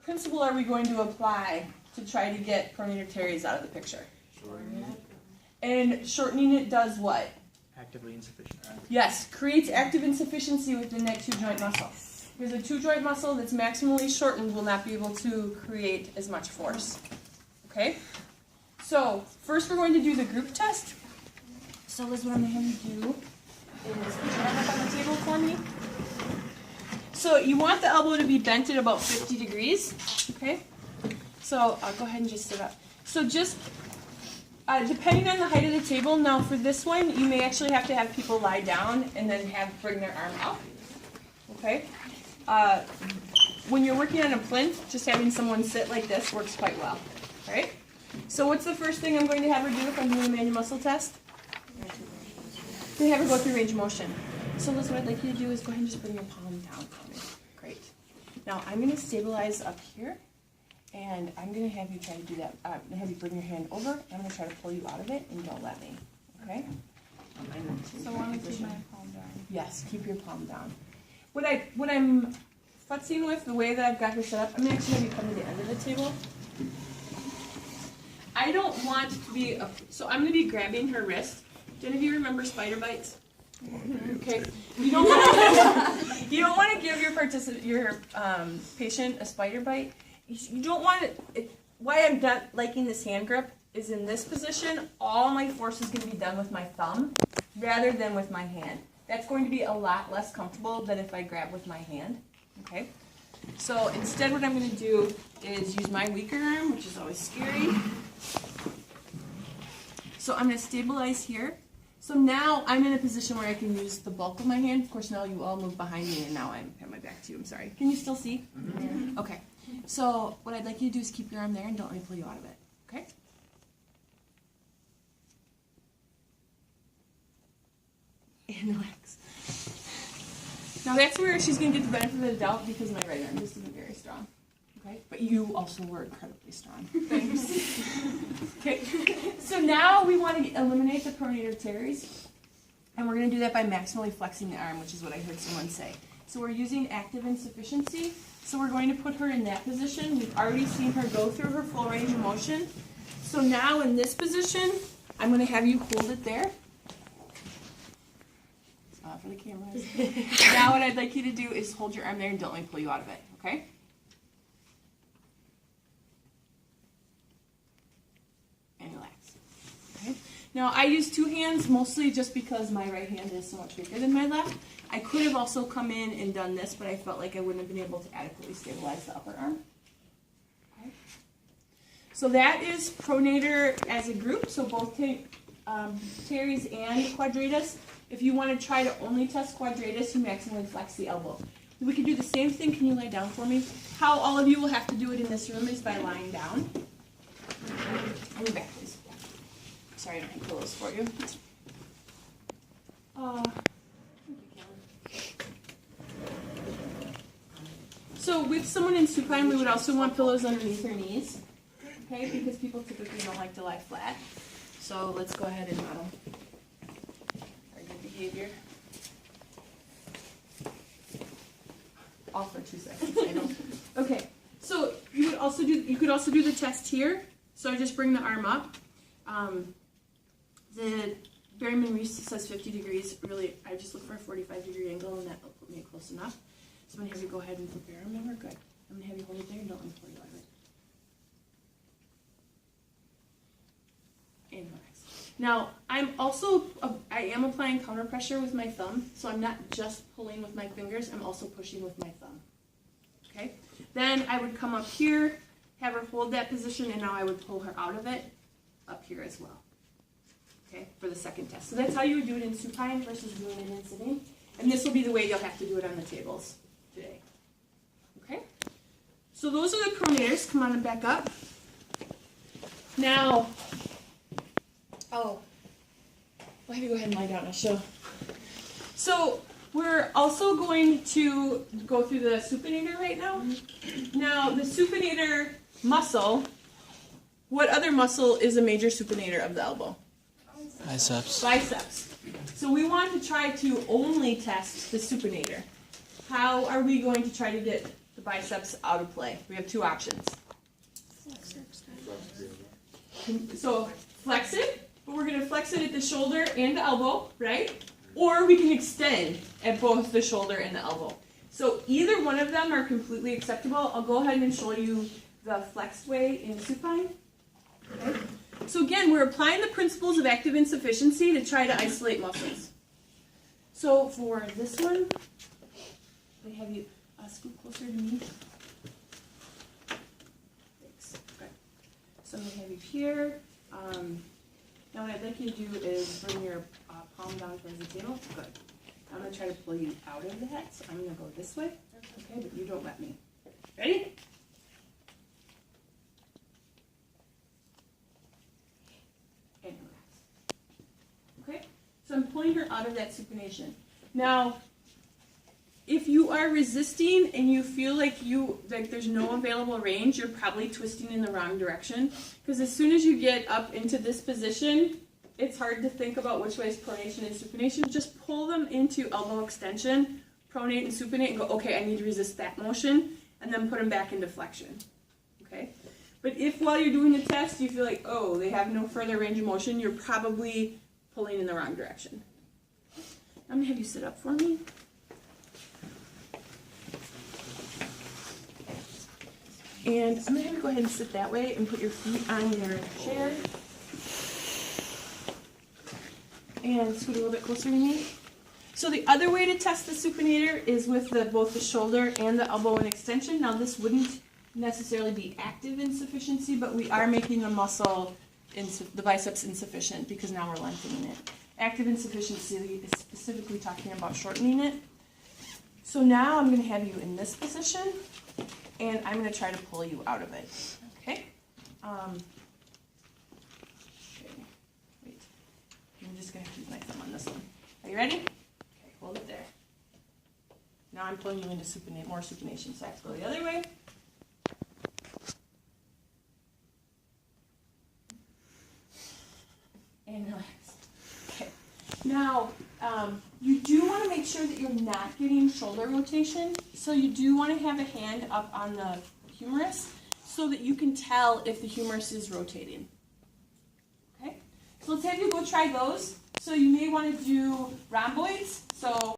principle are we going to apply to try to get pronator teres out of the picture? Shortening it. And shortening it does what? Actively insufficient. Yes, creates active insufficiency within that two joint muscle. Because a two joint muscle that's maximally shortened will not be able to create as much force. Okay? So, first we're going to do the group test. So Liz, what I'm going to have you do is put your arm up on the table for me. So you want the elbow to be bent at about 50 degrees. Okay? So I'll go ahead and just sit up. So just depending on the height of the table, now for this one, you may actually have to have people lie down and then bring their arm up. Okay? When you're working on a plinth, just having someone sit like this works quite well. Alright? So what's the first thing I'm going to have her do if I'm doing a manual muscle test? To have her go through range of motion. So Liz, what I'd like you to do is go ahead and just bring your palm down for me. Great. Now I'm going to stabilize up here, and I'm going to have you try to do that. I'm going to have you bring your hand over, and I'm going to try to pull you out of it, and don't let me. Okay? So I want to keep my palm down. Yes, keep your palm down. What I'm futzing with, the way that I've got her set up, I'm going to actually have you come to the end of the table. I don't want to be, so I'm going to be grabbing her wrist. Do any of you remember spider bites? Okay. You don't want to give your patient a spider bite. You don't want it. Why I'm not liking this hand grip is in this position, all my force is going to be done with my thumb rather than with my hand. That's going to be a lot less comfortable than if I grab with my hand. Okay. So instead, what I'm going to do is use my weaker arm, which is always scary. So I'm going to stabilize here. So now I'm in a position where I can use the bulk of my hand. Of course, now you all move behind me, and now I have my back to you. I'm sorry. Can you still see? Mm-hmm. Okay. So what I'd like you to do is keep your arm there and don't let me pull you out of it. Okay? And relax. Now that's where she's going to get the benefit of the doubt because my right arm just isn't very strong. Okay? But you also were incredibly strong. Thanks. Okay. So now we want to eliminate the pronator teres, and we're going to do that by maximally flexing the arm, which is what I heard someone say. So we're using active insufficiency. So we're going to put her in that position. We've already seen her go through her full range of motion. So now in this position, I'm going to have you hold it there. For the cameras. Now what I'd like you to do is hold your arm there and don't let me pull you out of it. Okay? And relax. Okay? Now I use two hands mostly just because my right hand is so much bigger than my left. I could have also come in and done this, but I felt like I wouldn't have been able to adequately stabilize the upper arm. Okay. So that is pronator as a group, so both teres and quadratus. If you want to try to only test quadratus, you maximally flex the elbow. We could do the same thing. Can you lie down for me? How all of you will have to do it in this room is by lying down. On your back, please. Sorry, I don't have pillows for you. So with someone in supine, we would also want pillows underneath their knees, okay? Because people typically don't like to lie flat. So let's go ahead and model our good behavior. Off for 2 seconds. I know. Okay. So you could also do the test here. So I just bring the arm up. The Berryman-Reese says 50 degrees. Really, I just look for a 45-degree angle, and that will put me close enough. So I'm going to have you go ahead and put your arm over. Good. I'm going to have you hold it there and don't let me pull you out of it. And relax. Now, I am applying counter pressure with my thumb, so I'm not just pulling with my fingers, I'm also pushing with my thumb. Okay? Then I would come up here, have her hold that position, and now I would pull her out of it up here as well. Okay? For the second test. So that's how you would do it in supine versus doing it in sitting. And this will be the way you'll have to do it on the tables today. Okay? So those are the pronators. Come on and back up. Now, I'll have you go ahead and lie down. I'll show. So we're also going to go through the supinator right now. Now, the supinator muscle, what other muscle is a major supinator of the elbow? Biceps. Biceps. So we want to try to only test the supinator. How are we going to try to get the biceps out of play? We have two options. So flex it, but we're going to flex it at the shoulder and the elbow, right? Or we can extend at both the shoulder and the elbow. So either one of them are completely acceptable. I'll go ahead and show you the flexed way in supine. Okay? So again, we're applying the principles of active insufficiency to try to isolate muscles. So for this one, I have you scoot closer to me. Thanks. Okay. So I'm going to have you here. Now what I'd like you to do is bring your palm down towards the table. Good. I'm going to try to pull you out of that. So I'm going to go this way. Okay, but you don't let me. Ready? And relax. Okay? So I'm pulling her out of that supination. Now, if you are resisting and you feel like there's no available range, you're probably twisting in the wrong direction. Because as soon as you get up into this position, it's hard to think about which way is pronation and supination. Just pull them into elbow extension, pronate and supinate, and go, okay, I need to resist that motion, and then put them back into flexion. Okay? But if while you're doing the test you feel like, oh, they have no further range of motion, you're probably pulling in the wrong direction. I'm going to have you sit up for me. And I'm going to have you go ahead and sit that way and put your feet on your chair. And scoot a little bit closer to me. So the other way to test the supinator is with both the shoulder and the elbow in extension. Now this wouldn't necessarily be active insufficiency, but we are making the muscle, the biceps insufficient because now we're lengthening it. Active insufficiency is specifically talking about shortening it. So now I'm going to have you in this position, and I'm going to try to pull you out of it. Okay? Okay. Wait. I'm just going to keep my thumb on this one. Are you ready? Okay, hold it there. Now I'm pulling you into more supination, so I have to go the other way. And relax. Okay. Now, you do want to make sure that you're not getting shoulder rotation. So you do want to have a hand up on the humerus so that you can tell if the humerus is rotating. Okay? So let's have you go try those. So you may want to do rhomboids. So